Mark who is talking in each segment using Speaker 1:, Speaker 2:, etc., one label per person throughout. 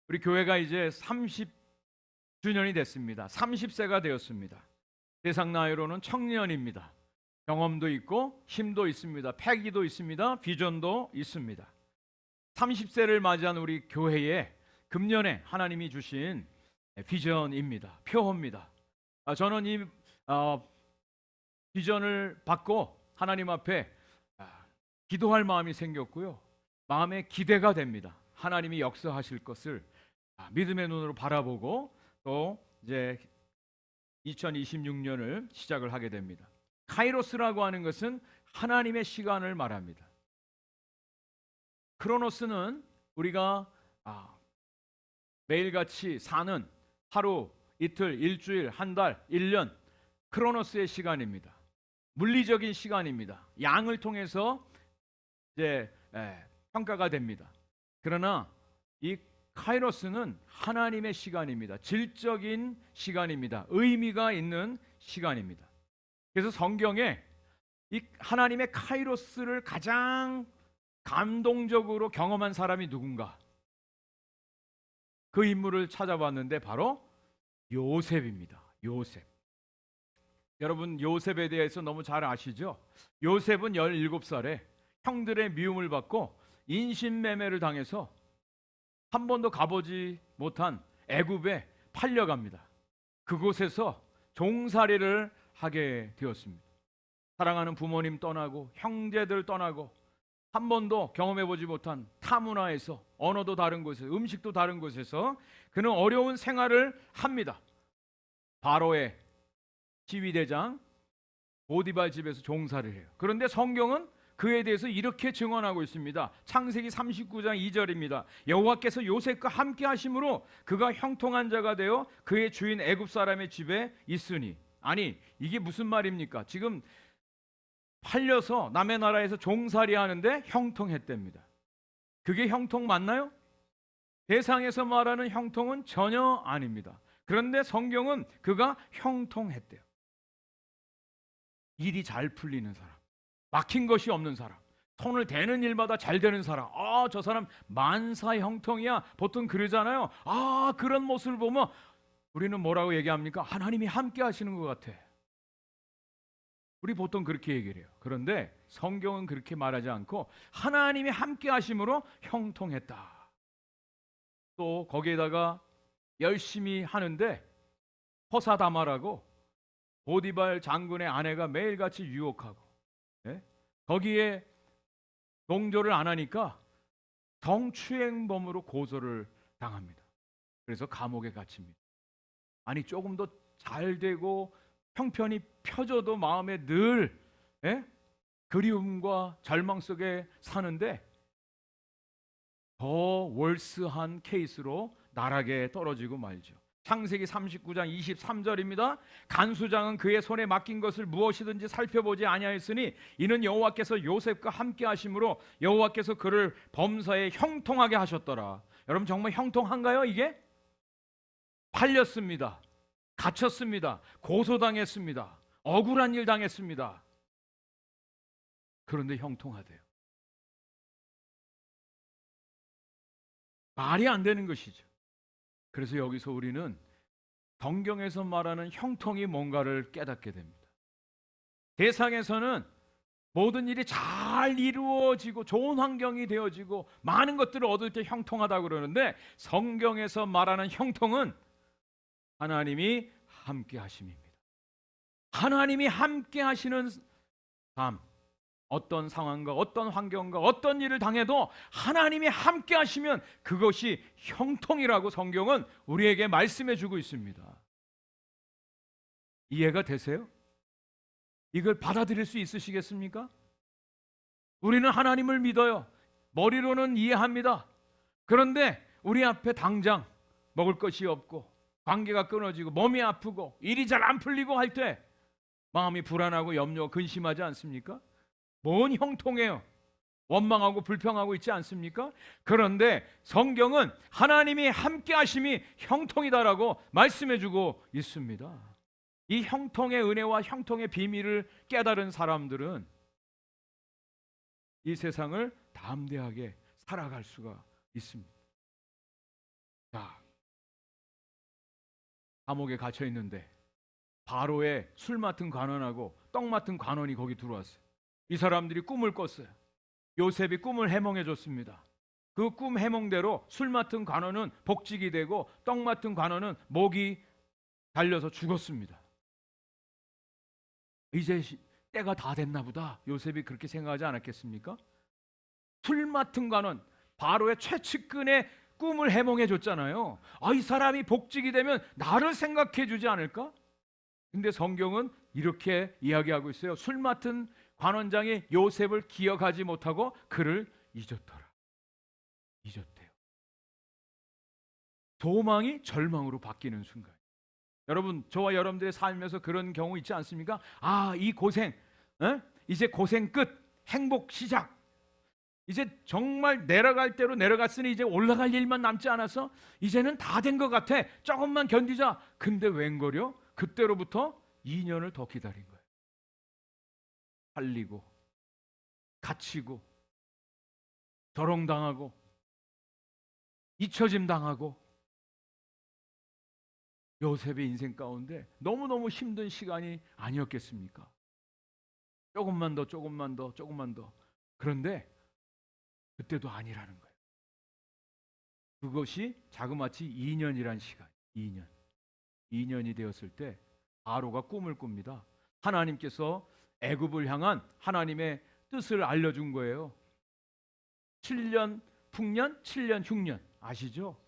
Speaker 1: 우리 교회가 이제 30주년이 됐습니다. 30세가 되었습니다. 세상 나이로는 청년입니다. 경험도 있고 힘도 있습니다. 패기도 있습니다. 비전도 있습니다. 30세를 맞이한 우리 교회에 금년에 하나님이 주신 비전입니다. 표어입니다. 저는 이 비전을 받고 하나님 앞에 기도할 마음이 생겼고요. 마음에 기대가 됩니다. 하나님이 역사하실 것을 믿음의 눈으로 바라보고 또 이제 2026년을 시작을 하게 됩니다. 카이로스라고 하는 것은 하나님의 시간을 말합니다. 크로노스는 우리가 매일같이 사는 하루, 이틀, 일주일, 한 달, 1년 크로노스의 시간입니다. 물리적인 시간입니다. 양을 통해서 이제 평가가 됩니다. 그러나 이 카이로스는 하나님의 시간입니다. 질적인 시간입니다. 의미가 있는 시간입니다. 그래서 성경에 이 하나님의 카이로스를 가장 감동적으로 경험한 사람이 누군가? 그 인물을 찾아봤는데 바로 요셉입니다. 요셉. 여러분 요셉에 대해서 너무 잘 아시죠? 요셉은 17살에 형들의 미움을 받고 인신매매를 당해서 한 번도 가보지 못한 애굽에 팔려갑니다. 그곳에서 종살이를 하게 되었습니다. 사랑하는 부모님 떠나고 형제들 떠나고 한 번도 경험해보지 못한 타문화에서 언어도 다른 곳에서 음식도 다른 곳에서 그는 어려운 생활을 합니다. 바로의 지휘대장 보디발 집에서 종살이를 해요. 그런데 성경은 그에 대해서 이렇게 증언하고 있습니다. 창세기 39장 2절입니다. 여호와께서 요셉과 함께 하심으로 그가 형통한 자가 되어 그의 주인 애굽 사람의 집에 있으니. 아니 이게 무슨 말입니까? 지금 팔려서 남의 나라에서 종살이 하는데 형통했답니다. 그게 형통 맞나요? 세상에서 말하는 형통은 전혀 아닙니다. 그런데 성경은 그가 형통했대요. 일이 잘 풀리는 사람, 막힌 것이 없는 사람, 손을 대는 일마다 잘 되는 사람. 저 사람 만사 형통이야. 보통 그러잖아요. 그런 모습을 보면 우리는 뭐라고 얘기합니까? 하나님이 함께 하시는 것 같아. 우리 보통 그렇게 얘기를 해요. 그런데 성경은 그렇게 말하지 않고 하나님이 함께 하심으로 형통했다. 또 거기에다가 열심히 하는데 호사다마라고 보디발 장군의 아내가 매일같이 유혹하고 거기에 동조를 안 하니까 성추행범으로 고소를 당합니다. 그래서 감옥에 갇힙니다. 아니 조금 더 잘 되고 형편이 펴져도 마음에 늘 그리움과 절망 속에 사는데 더 월스한 케이스로 나락에 떨어지고 말죠. 창세기 39장 23절입니다. 간수장은 그의 손에 맡긴 것을 무엇이든지 살펴보지 아니하였으니 이는 여호와께서 요셉과 함께 하심으로 여호와께서 그를 범사에 형통하게 하셨더라. 여러분 정말 형통한가요 이게? 팔렸습니다. 갇혔습니다. 고소당했습니다. 억울한 일 당했습니다. 그런데 형통하대요. 말이 안 되는 것이죠. 그래서 여기서 우리는 성경에서 말하는 형통이 뭔가를 깨닫게 됩니다. 세상에서는 모든 일이 잘 이루어지고 좋은 환경이 되어지고 많은 것들을 얻을 때 형통하다고 그러는데 성경에서 말하는 형통은 하나님이 함께 하심입니다. 하나님이 함께 하시는 삶, 어떤 상황과 어떤 환경과 어떤 일을 당해도 하나님이 함께 하시면 그것이 형통이라고 성경은 우리에게 말씀해 주고 있습니다. 이해가 되세요? 이걸 받아들일 수 있으시겠습니까? 우리는 하나님을 믿어요. 머리로는 이해합니다. 그런데 우리 앞에 당장 먹을 것이 없고 관계가 끊어지고 몸이 아프고 일이 잘 안 풀리고 할 때 마음이 불안하고 염려, 근심하지 않습니까? 뭔 형통해요? 원망하고 불평하고 있지 않습니까? 그런데 성경은 하나님이 함께 하심이 형통이다라고 말씀해주고 있습니다. 이 형통의 은혜와 형통의 비밀을 깨달은 사람들은 이 세상을 담대하게 살아갈 수가 있습니다. 자, 감옥에 갇혀 있는데 바로의 술 맡은 관원하고 떡 맡은 관원이 거기 들어왔어요. 이 사람들이 꿈을 꿨어요. 요셉이 꿈을 해몽해 줬습니다. 그 꿈 해몽대로 술 맡은 관원은 복직이 되고 떡 맡은 관원은 목이 달려서 죽었습니다. 이제 때가 다 됐나 보다. 요셉이 그렇게 생각하지 않았겠습니까? 술 맡은 관원, 바로의 최측근의 꿈을 해몽해 줬잖아요. 이 사람이 복직이 되면 나를 생각해 주지 않을까? 근데 성경은 이렇게 이야기하고 있어요. 술 맡은 관원장이 요셉을 기억하지 못하고 그를 잊었더라. 잊었대요. 소망이 절망으로 바뀌는 순간. 여러분, 저와 여러분들의 삶에서 그런 경우 있지 않습니까? 이 고생, 이제 고생 끝, 행복 시작. 이제 정말 내려갈 대로 내려갔으니 이제 올라갈 일만 남지 않아서 이제는 다 된 것 같아. 조금만 견디자. 근데 웬걸요? 그때로부터 2년을 더 기다린 거예요. 팔리고 갇히고 조롱당하고 잊혀짐 당하고 요셉의 인생 가운데 너무너무 힘든 시간이 아니었겠습니까? 조금만 더, 조금만 더, 조금만 더. 그런데 그때도 아니라는 거예요. 그것이 자그마치 2년이란 시간. 2년이 되었을 때 바로가 꿈을 꿉니다. 하나님께서 애굽을 향한 하나님의 뜻을 알려준 거예요. 7년 풍년, 7년 흉년. 아시죠?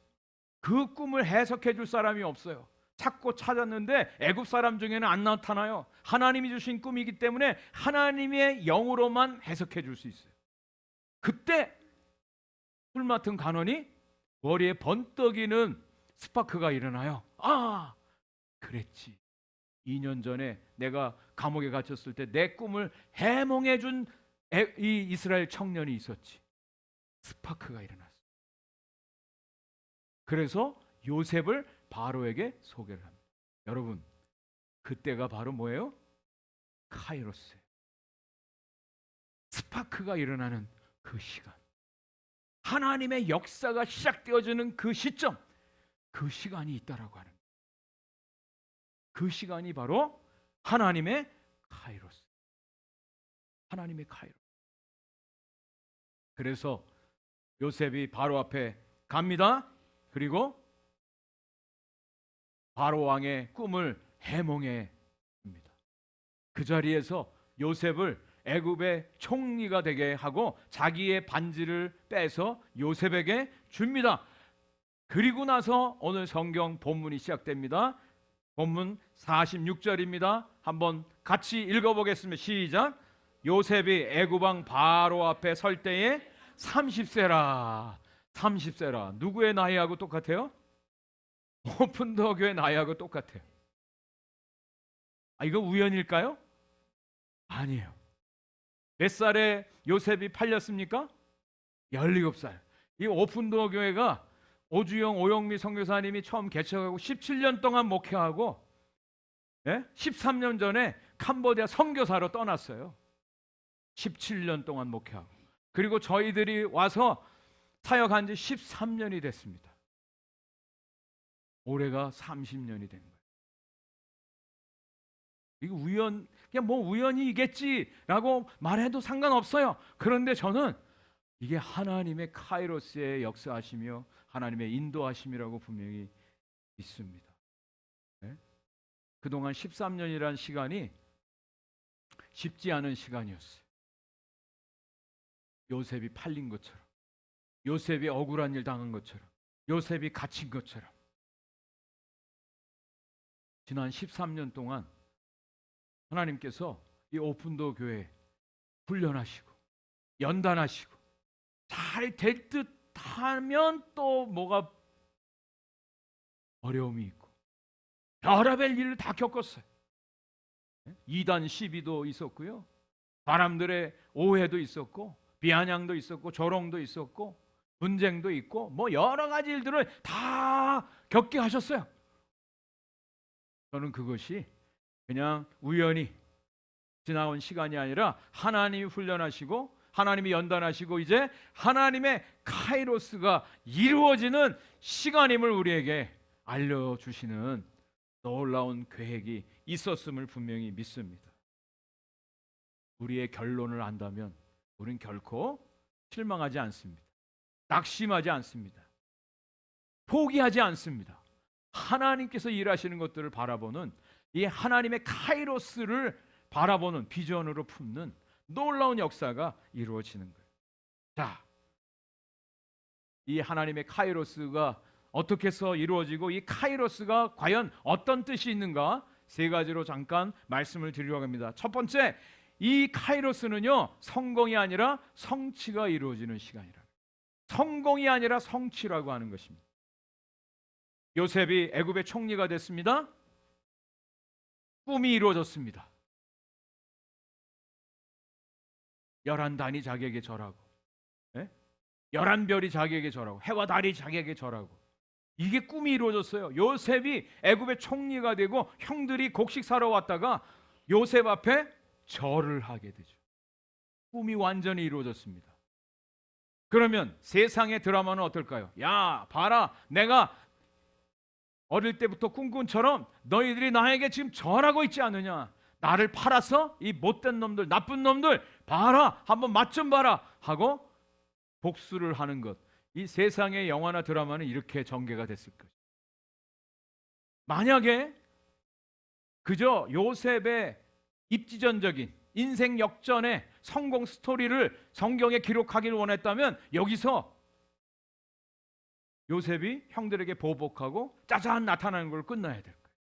Speaker 1: 그 꿈을 해석해 줄 사람이 없어요. 찾고 찾았는데 애굽 사람 중에는 안 나타나요. 하나님이 주신 꿈이기 때문에 하나님의 영으로만 해석해 줄 수 있어요. 그때 술 맡은 간원이 머리에 번뜩이는 스파크가 일어나요. 그랬지. 2년 전에 내가 감옥에 갇혔을 때 내 꿈을 해몽해 준 이 이스라엘 청년이 있었지. 스파크가 일어났어. 그래서 요셉을 바로에게 소개를 합니다. 여러분, 그때가 바로 뭐예요? 카이로스예요. 스파크가 일어나는 그 시간. 하나님의 역사가 시작되어지는 그 시점, 그 시간이 있다라고 하는 거예요. 그 시간이 바로 하나님의 카이로스. 하나님의 카이로스. 그래서 요셉이 바로 앞에 갑니다. 그리고 바로 왕의 꿈을 해몽해 줍니다. 그 자리에서 요셉을 애굽의 총리가 되게 하고 자기의 반지를 빼서 요셉에게 줍니다. 그리고 나서 오늘 성경 본문이 시작됩니다. 본문 46절입니다. 한번 같이 읽어보겠습니다. 시작. 요셉이 애굽 왕 바로 앞에 설 때에 30세라. 30세라. 누구의 나이하고 똑같아요? 오픈도어 교회 나이하고 똑같아요. 이거 우연일까요? 아니에요. 몇 살에 요셉이 팔렸습니까? 17살. 이 오픈도어 교회가 오주영 오영미 선교사님이 처음 개척하고 17년 동안 목회하고 13년 전에 캄보디아 선교사로 떠났어요. 17년 동안 목회하고. 그리고 저희들이 와서 사역한 지 13년이 됐습니다. 올해가 30년이 된 거예요. 이거 그냥 뭐 우연이겠지라고 말해도 상관없어요. 그런데 저는 이게 하나님의 카이로스의 역사하시며 하나님의 인도하심이라고 분명히 믿습니다. 네? 그동안 13년이라는 시간이 쉽지 않은 시간이었어요. 요셉이 팔린 것처럼, 요셉이 억울한 일 당한 것처럼, 요셉이 갇힌 것처럼 지난 13년 동안 하나님께서 이 오픈도어 교회 훈련하시고 연단하시고 잘 될 듯 하면 또 뭐가 어려움이 있고 별의별 일을 다 겪었어요. 이단 시비도 있었고요. 사람들의 오해도 있었고 비아냥도 있었고 조롱도 있었고 분쟁도 있고 뭐 여러 가지 일들을 다 겪게 하셨어요. 저는 그것이 그냥 우연히 지나온 시간이 아니라 하나님이 훈련하시고 하나님이 연단하시고 이제 하나님의 카이로스가 이루어지는 시간임을 우리에게 알려주시는 놀라운 계획이 있었음을 분명히 믿습니다. 우리의 결론을 안다면 우리는 결코 실망하지 않습니다. 낙심하지 않습니다. 포기하지 않습니다. 하나님께서 일하시는 것들을 바라보는 이 하나님의 카이로스를 바라보는 비전으로 품는 놀라운 역사가 이루어지는 거예요. 자, 이 하나님의 카이로스가 어떻게 해서 이루어지고 이 카이로스가 과연 어떤 뜻이 있는가 세 가지로 잠깐 말씀을 드리려고 합니다. 첫 번째, 이 카이로스는요 성공이 아니라 성취가 이루어지는 시간이라. 성공이 아니라 성취라고 하는 것입니다. 요셉이 애굽의 총리가 됐습니다. 꿈이 이루어졌습니다. 11단이 자기에게 절하고 11별이 자기에게 절하고 해와 달이 자기에게 절하고 이게 꿈이 이루어졌어요. 요셉이 애굽의 총리가 되고 형들이 곡식 사러 왔다가 요셉 앞에 절을 하게 되죠. 꿈이 완전히 이루어졌습니다. 그러면 세상의 드라마는 어떨까요? 야, 봐라, 내가 어릴 때부터 꿈꾼처럼 너희들이 나에게 지금 절하고 있지 않느냐. 나를 팔아서 이 못된 놈들, 나쁜 놈들 봐라, 한번 맛 좀 봐라 하고 복수를 하는 것. 이 세상의 영화나 드라마는 이렇게 전개가 됐을 것이죠. 만약에 그저 요셉의 입지전적인 인생 역전의 성공 스토리를 성경에 기록하기를 원했다면 여기서 요셉이 형들에게 보복하고 짜잔 나타나는 걸 끝나야 될 거예요.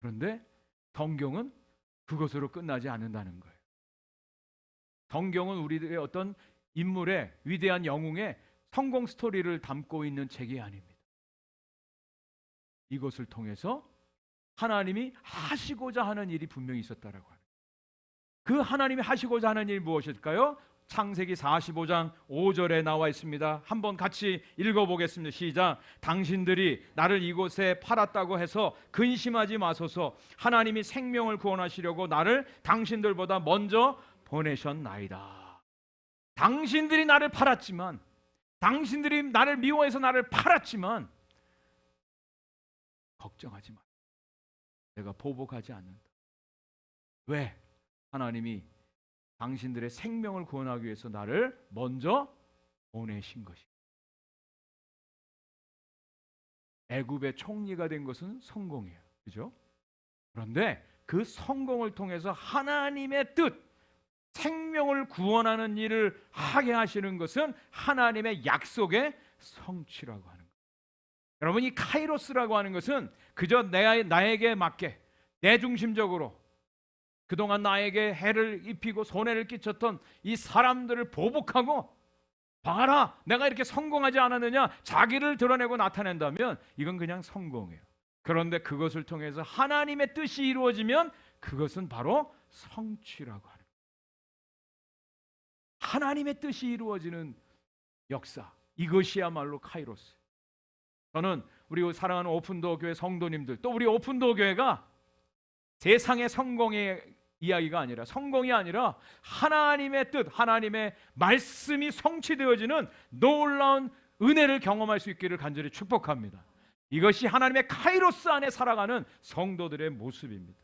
Speaker 1: 그런데 성경은 그것으로 끝나지 않는다는 거예요. 성경은 우리들의 어떤 인물의 위대한 영웅의 성공 스토리를 담고 있는 책이 아닙니다. 이것을 통해서 하나님이 하시고자 하는 일이 분명히 있었다라고 하는. 그 하나님이 하시고자 하는 일이 무엇일까요? 창세기 45장 5절에 나와 있습니다. 한번 같이 읽어보겠습니다. 시작. 당신들이 나를 이곳에 팔았다고 해서 근심하지 마소서. 하나님이 생명을 구원하시려고 나를 당신들보다 먼저 보내셨나이다. 당신들이 나를 팔았지만, 당신들이 나를 미워해서 나를 팔았지만 걱정하지 마. 내가 보복하지 않는다. 왜? 하나님이 당신들의 생명을 구원하기 위해서 나를 먼저 보내신 것이. 애굽의 총리가 된 것은 성공이에요. 그죠? 그런데 그 성공을 통해서 하나님의 뜻, 생명을 구원하는 일을 하게 하시는 것은 하나님의 약속의 성취라고 하는 거예요. 여러분, 이 카이로스라고 하는 것은 그저 나에게 맞게 내 중심적으로 그동안 나에게 해를 입히고 손해를 끼쳤던 이 사람들을 보복하고 봐라, 내가 이렇게 성공하지 않았느냐, 자기를 드러내고 나타낸다면 이건 그냥 성공이에요. 그런데 그것을 통해서 하나님의 뜻이 이루어지면 그것은 바로 성취라고 하는 거예요. 하나님의 뜻이 이루어지는 역사, 이것이야말로 카이로스. 저는 우리 사랑하는 오픈도어 교회 성도님들, 또 우리 오픈도어 교회가 세상의 성공의 이야기가 아니라, 성공이 아니라 하나님의 뜻, 하나님의 말씀이 성취되어지는 놀라운 은혜를 경험할 수 있기를 간절히 축복합니다. 이것이 하나님의 카이로스 안에 살아가는 성도들의 모습입니다.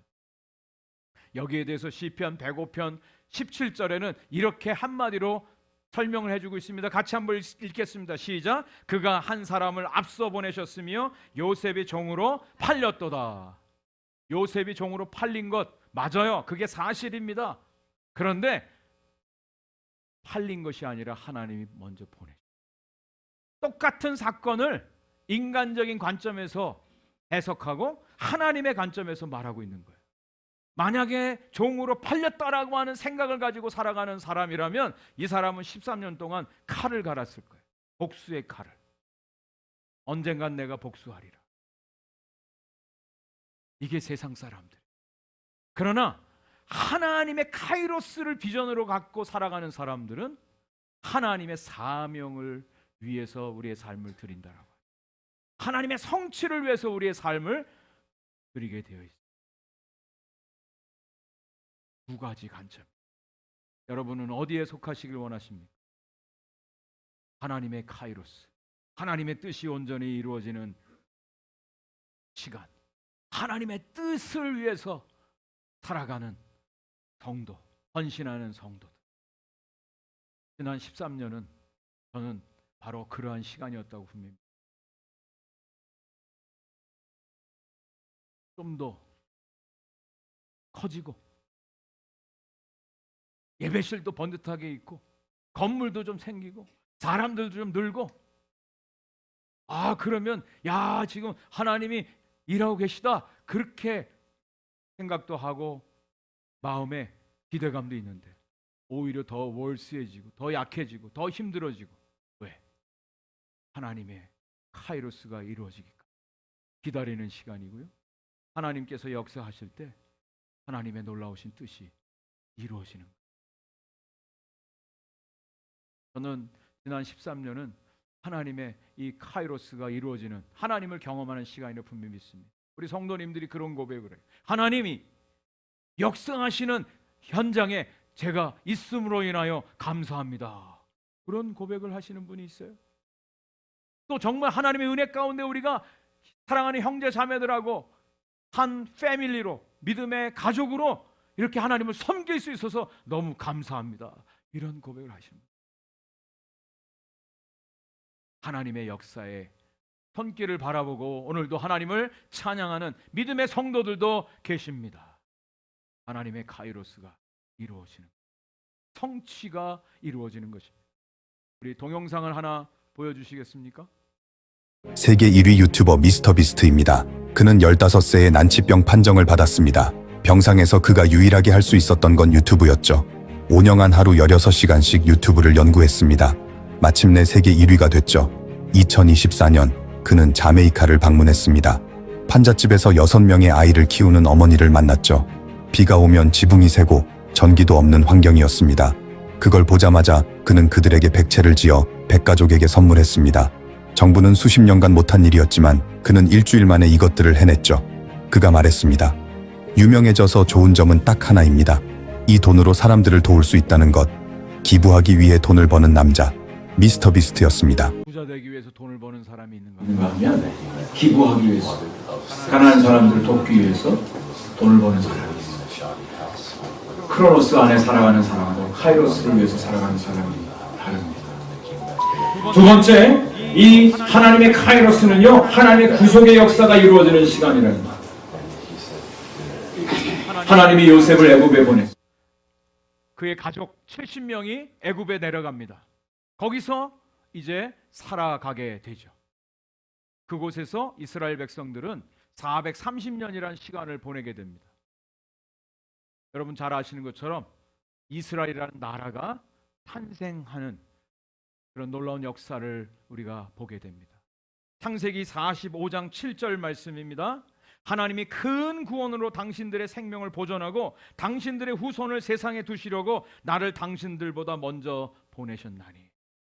Speaker 1: 여기에 대해서 시편 105편 17절에는 이렇게 한마디로 설명을 해주고 있습니다. 같이 한번 읽겠습니다. 시작. 그가 한 사람을 앞서 보내셨으며 요셉이 종으로 팔렸도다. 요셉이 종으로 팔린 것 맞아요. 그게 사실입니다. 그런데 팔린 것이 아니라 하나님이 먼저 보내셨어요. 똑같은 사건을 인간적인 관점에서 해석하고 하나님의 관점에서 말하고 있는 거예요. 만약에 종으로 팔렸다라고 하는 생각을 가지고 살아가는 사람이라면 이 사람은 13년 동안 칼을 갈았을 거예요. 복수의 칼을. 언젠간 내가 복수하리라. 이게 세상 사람들. 그러나 하나님의 카이로스를 비전으로 갖고 살아가는 사람들은 하나님의 사명을 위해서 우리의 삶을 드린다라고. 하나님의 성취를 위해서 우리의 삶을 드리게 되어 있습니다. 두 가지 관점. 여러분은 어디에 속하시길 원하십니까? 하나님의 카이로스, 하나님의 뜻이 온전히 이루어지는 시간, 하나님의 뜻을 위해서 살아가는 성도, 헌신하는 성도들. 지난 13년은 저는 바로 그러한 시간이었다고 분명히 좀 더 커지고 예배실도 번듯하게 있고 건물도 좀 생기고 사람들도 좀 늘고, 그러면 야, 지금 하나님이 일하고 계시다, 그렇게 생각도 하고 마음에 기대감도 있는데 오히려 더 월수해지고 더 약해지고 더 힘들어지고. 왜? 하나님의 카이로스가 이루어지기까지 기다리는 시간이고요, 하나님께서 역사하실 때 하나님의 놀라우신 뜻이 이루어지는 거예요. 저는 지난 13년은 하나님의 이 카이로스가 이루어지는, 하나님을 경험하는 시간이라고 분명히 믿습니다. 우리 성도님들이 그런 고백을 해요. 하나님이 역사하시는 현장에 제가 있음으로 인하여 감사합니다. 그런 고백을 하시는 분이 있어요. 또 정말 하나님의 은혜 가운데 우리가 사랑하는 형제 자매들하고 한 패밀리로, 믿음의 가족으로 이렇게 하나님을 섬길 수 있어서 너무 감사합니다. 이런 고백을 하십니다. 하나님의 역사에 손길을 바라보고 오늘도 하나님을 찬양하는 믿음의 성도들도 계십니다. 하나님의 카이로스가 이루어지는, 성취가 이루어지는 것입니다. 우리 동영상을 하나 보여주시겠습니까?
Speaker 2: 세계 1위 유튜버 미스터 비스트입니다. 그는 15세에 난치병 판정을 받았습니다. 병상에서 그가 유일하게 할 수 있었던 건 유튜브였죠. 5년간 하루 16시간씩 유튜브를 연구했습니다. 마침내 세계 1위가 됐죠. 2024년 그는 자메이카를 방문했습니다. 판잣집에서 6명의 아이를 키우는 어머니를 만났죠. 비가 오면 지붕이 새고 전기도 없는 환경이었습니다. 그걸 보자마자 그는 그들에게 백채를 지어 백가족에게 선물했습니다. 정부는 수십 년간 못한 일이었지만 그는 일주일 만에 이것들을 해냈죠. 그가 말했습니다. 유명해져서 좋은 점은 딱 하나입니다. 이 돈으로 사람들을 도울 수 있다는 것. 기부하기 위해 돈을 버는 남자, 미스터 비스트였습니다.
Speaker 1: 부자 되기 위해서 돈을 버는 사람이 있는가
Speaker 3: 하면 기부하기 위해서, 가난한 사람들을 돕기 위해서 돈을 버는 사람이 있어요. 크로노스 안에 살아가는 사람과 카이로스를 위해서 살아가는 사람이 다릅니다. 두 번째, 이 하나님의 카이로스는요, 하나님의 구속의 역사가 이루어지는 시간이랍니다. 하나님이 요셉을 애굽에 보냈어요.
Speaker 1: 그의 가족 70명이 애굽에 내려갑니다. 거기서 이제 살아가게 되죠. 그곳에서 이스라엘 백성들은 430년이라는 시간을 보내게 됩니다. 여러분 잘 아시는 것처럼 이스라엘이라는 나라가 탄생하는 그런 놀라운 역사를 우리가 보게 됩니다. 창세기 45장 7절 말씀입니다. 하나님이 큰 구원으로 당신들의 생명을 보존하고 당신들의 후손을 세상에 두시려고 나를 당신들보다 먼저 보내셨나니.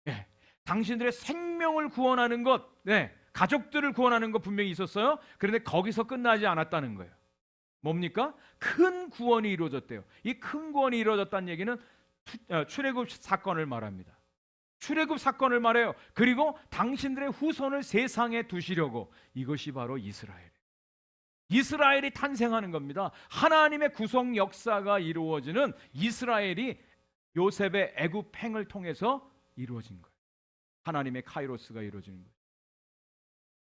Speaker 1: 네, 당신들의 생명을 구원하는 것, 가족들을 구원하는 것 분명히 있었어요. 그런데 거기서 끝나지 않았다는 거예요. 뭡니까? 큰 구원이 이루어졌대요. 이 큰 구원이 이루어졌다는 얘기는 출애굽 사건을 말합니다. 출애굽 사건을 말해요. 그리고 당신들의 후손을 세상에 두시려고, 이것이 바로 이스라엘이 탄생하는 겁니다. 하나님의 구속 역사가 이루어지는 이스라엘이 요셉의 애굽행을 통해서 이루어진 거예요. 하나님의 카이로스가 이루어지는 거예요.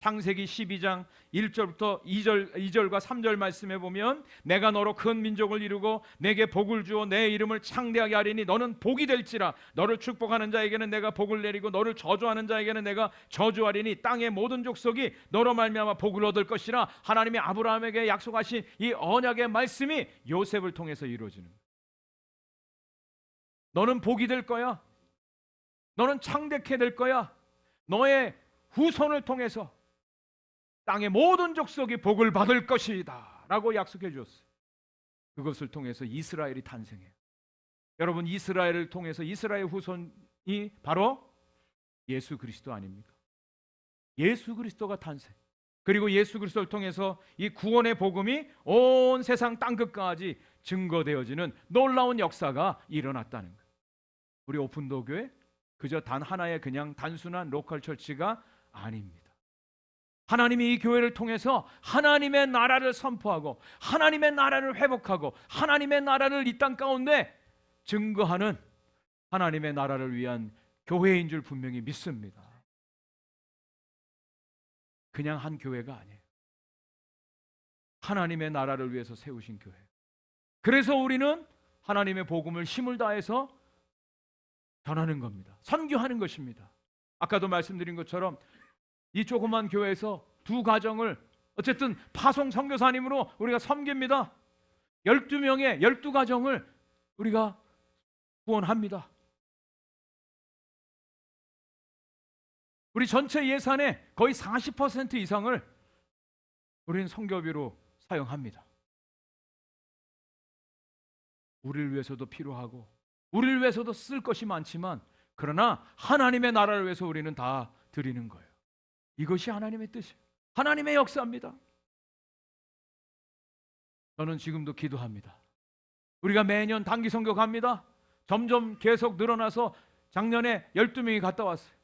Speaker 1: 창세기 12장 1절부터 2절과 3절 말씀에 보면, 내가 너로 큰 민족을 이루고 내게 복을 주어 내 이름을 창대하게 하리니 너는 복이 될지라. 너를 축복하는 자에게는 내가 복을 내리고 너를 저주하는 자에게는 내가 저주하리니 땅의 모든 족속이 너로 말미암아 복을 얻을 것이라. 하나님이 아브라함에게 약속하신 이 언약의 말씀이 요셉을 통해서 이루어지는 거예요. 너는 복이 될 거야. 너는 창대케 될 거야. 너의 후손을 통해서 땅의 모든 족속이 복을 받을 것이다 라고 약속해 주었어요. 그것을 통해서 이스라엘이 탄생해요. 여러분, 이스라엘을 통해서 이스라엘 후손이 바로 예수 그리스도 아닙니까? 예수 그리스도가 탄생. 그리고 예수 그리스도를 통해서 이 구원의 복음이 온 세상 땅끝까지 증거되어지는 놀라운 역사가 일어났다는 거예요. 우리 오픈도 교회 그저 단 하나의 그냥 단순한 로컬 처치가 아닙니다. 하나님이 이 교회를 통해서 하나님의 나라를 선포하고 하나님의 나라를 회복하고 하나님의 나라를 이 땅 가운데 증거하는 하나님의 나라를 위한 교회인 줄 분명히 믿습니다. 그냥 한 교회가 아니에요. 하나님의 나라를 위해서 세우신 교회. 그래서 우리는 하나님의 복음을 힘을 다해서 전하는 겁니다. 선교하는 것입니다. 아까도 말씀드린 것처럼 이 조그만 교회에서 두 가정을 어쨌든 파송 선교사님으로 우리가 섬깁니다. 12명의 12가정을 우리가 구원합니다. 우리 전체 예산의 거의 40% 이상을 우리는 선교비로 사용합니다. 우리를 위해서도 필요하고 우리를 위해서도 쓸 것이 많지만 그러나 하나님의 나라를 위해서 우리는 다 드리는 거예요. 이것이 하나님의 뜻이에요. 하나님의 역사입니다. 저는 지금도 기도합니다. 우리가 매년 단기 선교 갑니다. 점점 계속 늘어나서 작년에 12명이 갔다 왔어요.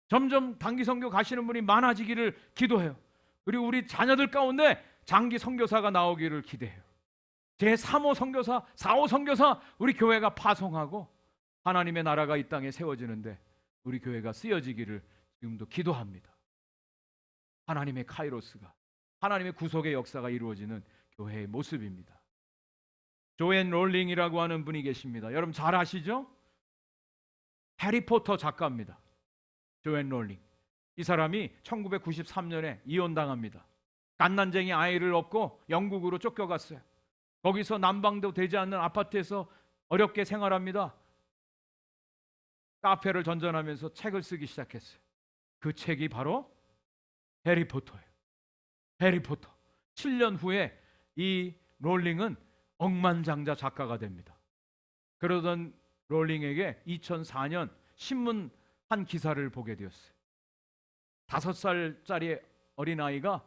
Speaker 1: 점점 단기 선교 가시는 분이 많아지기를 기도해요. 그리고 우리 자녀들 가운데 장기 선교사가 나오기를 기대해요. 제3호 선교사, 4호 선교사 우리 교회가 파송하고 하나님의 나라가 이 땅에 세워지는데 우리 교회가 쓰여지기를 지금도 기도합니다. 하나님의 카이로스가, 하나님의 구속의 역사가 이루어지는 교회의 모습입니다. 조앤 롤링이라고 하는 분이 계십니다. 여러분 잘 아시죠? 해리포터 작가입니다. 조앤 롤링. 이 사람이 1993년에 이혼당합니다. 갓난쟁이 아이를 얻고 영국으로 쫓겨갔어요. 거기서 난방도 되지 않는 아파트에서 어렵게 생활합니다. 카페를 전전하면서 책을 쓰기 시작했어요. 그 책이 바로 해리포터예요. 해리포터. 7년 후에 이 롤링은 억만장자 작가가 됩니다. 그러던 롤링에게 2004년 신문 한 기사를 보게 되었어요. 5살짜리 어린아이가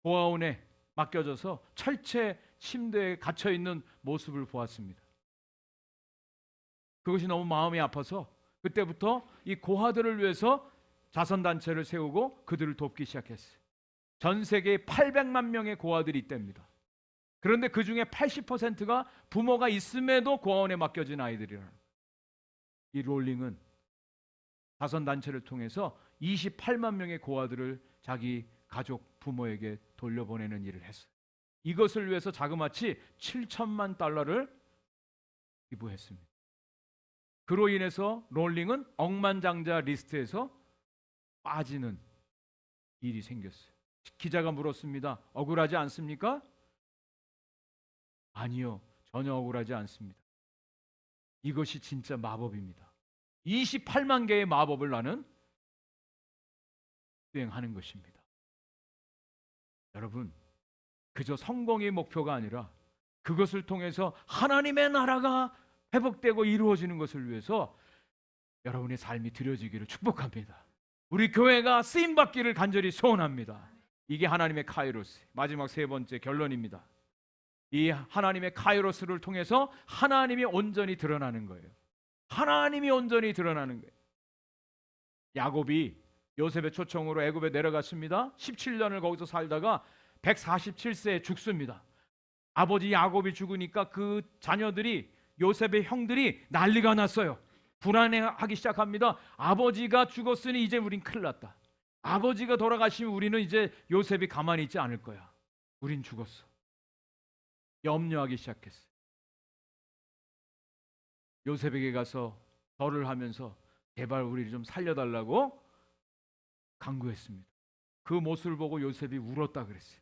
Speaker 1: 고아원에 맡겨져서 철제 침대에 갇혀 있는 모습을 보았습니다. 그것이 너무 마음이 아파서 그때부터 이 고아들을 위해서 자선단체를 세우고 그들을 돕기 시작했어요. 전 세계에 800만 명의 고아들이 있답니다. 그런데 그 중에 80%가 부모가 있음에도 고아원에 맡겨진 아이들이라는 거예요. 이 롤링은 자선단체를 통해서 28만 명의 고아들을 자기 가족 부모에게 돌려보내는 일을 했어요. 이것을 위해서 자그마치 7천만 달러를 기부했습니다. 그로 인해서 롤링은 억만장자 리스트에서 빠지는 일이 생겼어요. 기자가 물었습니다. 억울하지 않습니까? 아니요, 전혀 억울하지 않습니다. 이것이 진짜 마법입니다. 28만 개의 마법을 나는 수행하는 것입니다. 여러분, 그저 성공이 목표가 아니라 그것을 통해서 하나님의 나라가 회복되고 이루어지는 것을 위해서 여러분의 삶이 드려지기를 축복합니다. 우리 교회가 쓰임받기를 간절히 소원합니다. 이게 하나님의 카이로스. 마지막 세 번째 결론입니다. 이 하나님의 카이로스를 통해서 하나님이 온전히 드러나는 거예요. 하나님이 온전히 드러나는 거예요. 야곱이 요셉의 초청으로 애굽에 내려갔습니다. 17년을 거기서 살다가 147세에 죽습니다. 아버지 야곱이 죽으니까 그 자녀들이, 요셉의 형들이 난리가 났어요. 불안해하기 시작합니다. 아버지가 죽었으니 이제 우린 큰일 났다. 아버지가 돌아가시면 우리는 이제 요셉이 가만히 있지 않을 거야. 우린 죽었어. 염려하기 시작했어요. 요셉에게 가서 절을 하면서 제발 우리를 좀 살려달라고 간구했습니다. 그 모습을 보고 요셉이 울었다 그랬어요.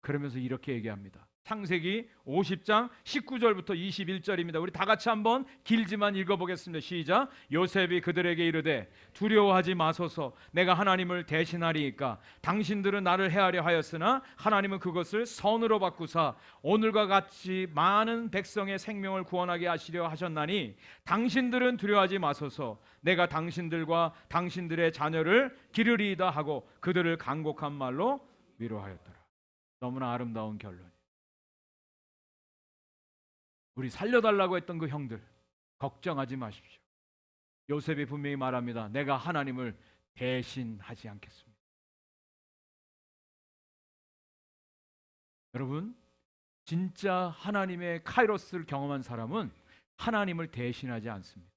Speaker 1: 그러면서 이렇게 얘기합니다. 창세기 50장 19절부터 21절입니다. 우리 다 같이 한번 길지만 읽어보겠습니다. 시작. 요셉이 그들에게 이르되 두려워하지 마소서. 내가 하나님을 대신하리이까. 당신들은 나를 해하려 하였으나 하나님은 그것을 선으로 바꾸사 오늘과 같이 많은 백성의 생명을 구원하게 하시려 하셨나니 당신들은 두려워하지 마소서. 내가 당신들과 당신들의 자녀를 기르리이다 하고 그들을 간곡한 말로 위로하였더라. 너무나 아름다운 결론. 우리 살려달라고 했던 그 형들 걱정하지 마십시오. 요셉이 분명히 말합니다. 내가 하나님을 대신하지 않겠습니다. 여러분, 진짜 하나님의 카이로스를 경험한 사람은 하나님을 대신하지 않습니다.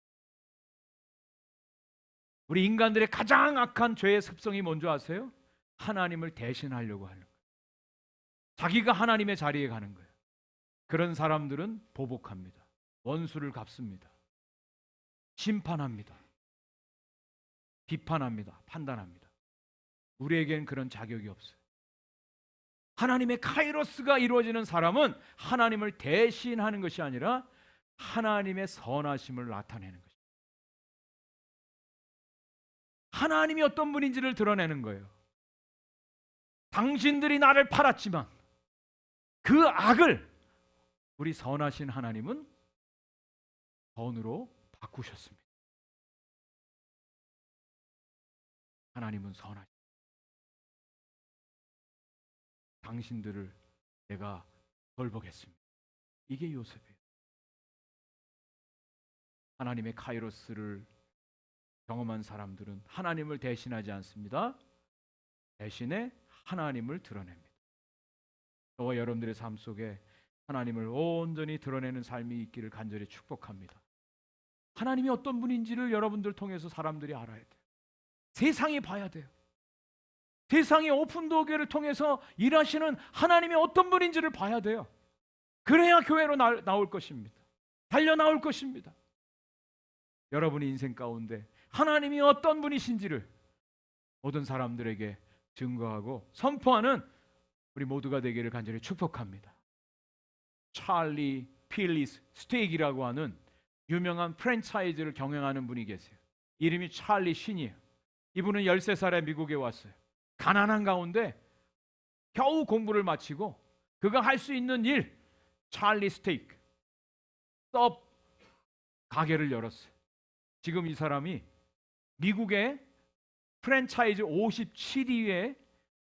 Speaker 1: 우리 인간들의 가장 악한 죄의 습성이 뭔지 아세요? 하나님을 대신하려고 하는 거예요. 자기가 하나님의 자리에 가는 거예요. 그런 사람들은 보복합니다. 원수를 갚습니다. 심판합니다. 비판합니다. 판단합니다. 우리에겐 그런 자격이 없어요. 하나님의 카이로스가 이루어지는 사람은 하나님을 대신하는 것이 아니라 하나님의 선하심을 나타내는 것입니다. 하나님이 어떤 분인지를 드러내는 거예요. 당신들이 나를 팔았지만 그 악을 우리 선하신 하나님은 선으로 바꾸셨습니다. 하나님은 선하십니다. 당신들을 내가 벌보겠습니다. 이게 요셉이에요. 하나님의 카이로스를 경험한 사람들은 하나님을 대신하지 않습니다. 대신에 하나님을 드러냅니다. 저와 여러분들의 삶 속에 하나님을 온전히 드러내는 삶이 있기를 간절히 축복합니다. 하나님이 어떤 분인지를 여러분들 통해서 사람들이 알아야 돼요. 세상이 봐야 돼요. 세상의 오픈도어교회를 통해서 일하시는 하나님이 어떤 분인지를 봐야 돼요. 그래야 교회로 나올 것입니다. 달려나올 것입니다. 여러분의 인생 가운데 하나님이 어떤 분이신지를 모든 사람들에게 증거하고 선포하는 우리 모두가 되기를 간절히 축복합니다. 찰리 필리스 스테이크라고 하는 유명한 프랜차이즈를 경영하는 분이 계세요. 이름이 찰리 신이에요. 이분은 13살에 미국에 왔어요. 가난한 가운데 겨우 공부를 마치고 그가 할 수 있는 일, 찰리 스테이크 섭 가게를 열었어요. 지금 이 사람이 미국의 프랜차이즈 57위의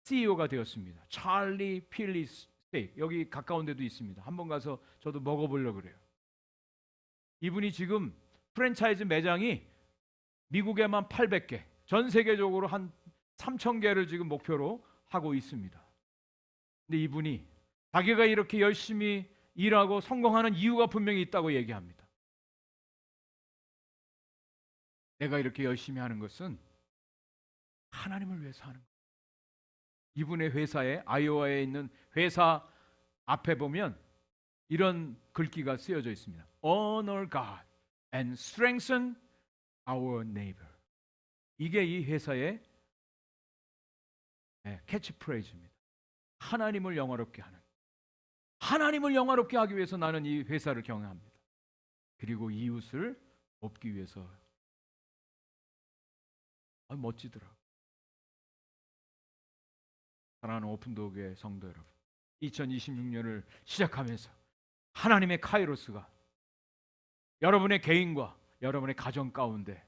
Speaker 1: CEO가 되었습니다. 찰리 필리스 스테이크. 여기 가까운 데도 있습니다. 한번 가서 저도 먹어보려고 그래요. 이분이 지금 프랜차이즈 매장이 미국에만 800개, 전 세계적으로 한 3,000개를 지금 목표로 하고 있습니다. 근데 이분이 자기가 이렇게 열심히 일하고 성공하는 이유가 분명히 있다고 얘기합니다. 내가 이렇게 열심히 하는 것은 하나님을 위해서 하는 거예요. 이분의 회사에 아이오와에 있는 회사 앞에 보면 이런 글귀가 쓰여져 있습니다. Honor God and strengthen our neighbor. 이게 이 회사의 캐치프레이즈입니다. 하나님을 영화롭게 하는. 하나님을 영화롭게 하기 위해서 나는 이 회사를 경영합니다. 그리고 이웃을 돕기 위해서. 멋지더라. 사랑하는 오픈도어교회 성도 여러분, 2026년을 시작하면서 하나님의 카이로스가 여러분의 개인과 여러분의 가정 가운데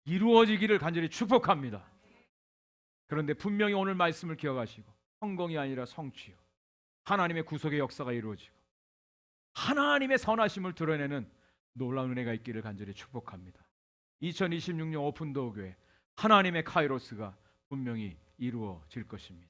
Speaker 1: 이루어지기를 간절히 축복합니다. 그런데 분명히 오늘 말씀을 기억하시고 성공이 아니라 성취요, 하나님의 구속의 역사가 이루어지고 하나님의 선하심을 드러내는 놀라운 은혜가 있기를 간절히 축복합니다. 2026년 오픈도어교회 하나님의 카이로스가 분명히 이루어질 것입니다.